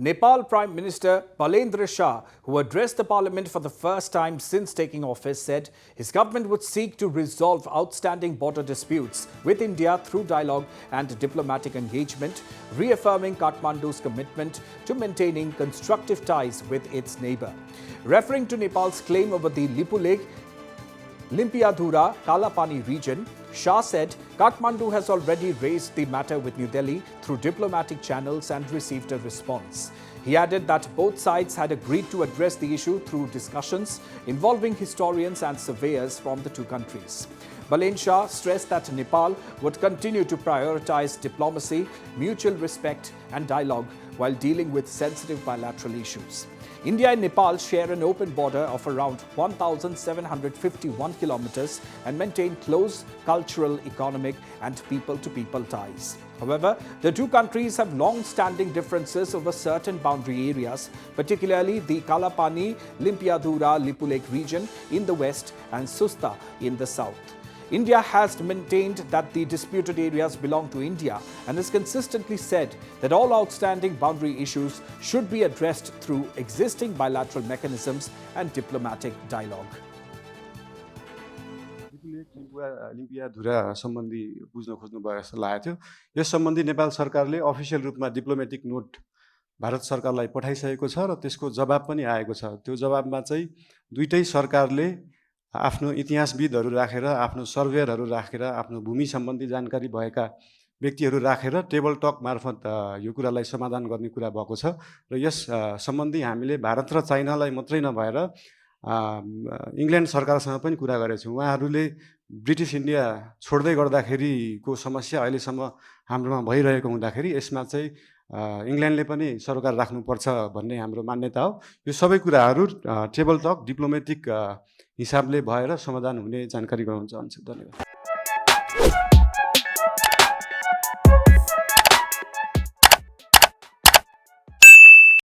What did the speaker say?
Nepal Prime Minister Balendra Shah, who addressed the parliament for the first time since taking office, said his government would seek to resolve outstanding border disputes with India through dialogue and diplomatic engagement, reaffirming Kathmandu's commitment to maintaining constructive ties with its neighbor. Referring to Nepal's claim over the Lipulekh Limpiadhura Kalapani region, Shah said Kathmandu has already raised the matter with New Delhi through diplomatic channels and received a response. He added that both sides had agreed to address the issue through discussions involving historians and surveyors from the two countries. Balendra Shah stressed that Nepal would continue to prioritize diplomacy, mutual respect and dialogue while dealing with sensitive bilateral issues. India and Nepal share an open border of around 1,751 kilometers and maintain close cultural, economic and people-to-people ties. However, the two countries have long-standing differences over certain boundary areas, particularly the Kalapani Limpiadhura Lipulekh region in the west and Susta in the south. India has maintained that the disputed areas belong to India and has consistently said that all outstanding boundary issues should be addressed through existing bilateral mechanisms and diplomatic dialogue. Limpiyadhura सम्बन्धी बुझ्न खोज्नु भयो जस्तो लागेको थियो। Yes सम्बन्धी नेपाल सरकारले official रूपमा डिप्लोमेटिक नोट भारत सरकारलाई पठाइसकेको छ र त्यसको जवाब पनि आएको छ। त्यो जवाबमा चाहिँ दुईटै सरकारले आफ्नो इतिहासविदहरू राखेर, आफ्नो सर्वेयरहरू राखेर, आफ्नो भूमि सम्बन्धी जानकारी भएका व्यक्तिहरू राखेर टेबल टक मार्फत यो कुरालाई समाधान गर्ने कुरा भएको छ र यस सम्बन्धी हामीले भारत र चाइनालाई मात्रै नभएर इङ्ल्यान्ड सरकारसँग पनि कुरा गरेका छौँ। उहाँहरूले ब्रिटिस इन्डिया छोड्दै गर्दाखेरिको समस्या अहिलेसम्म हाम्रोमा भइरहेको हुँदाखेरि यसमा चाहिँ इङ्ल्यान्डले पनि सरकार राख्नुपर्छ भन्ने हाम्रो मान्यता हो। यो सबै कुराहरू टेबल टक डिप्लोमेटिक हिसाबले भएर समाधान हुने जानकारी गराउन चाहन्छु। धन्यवाद।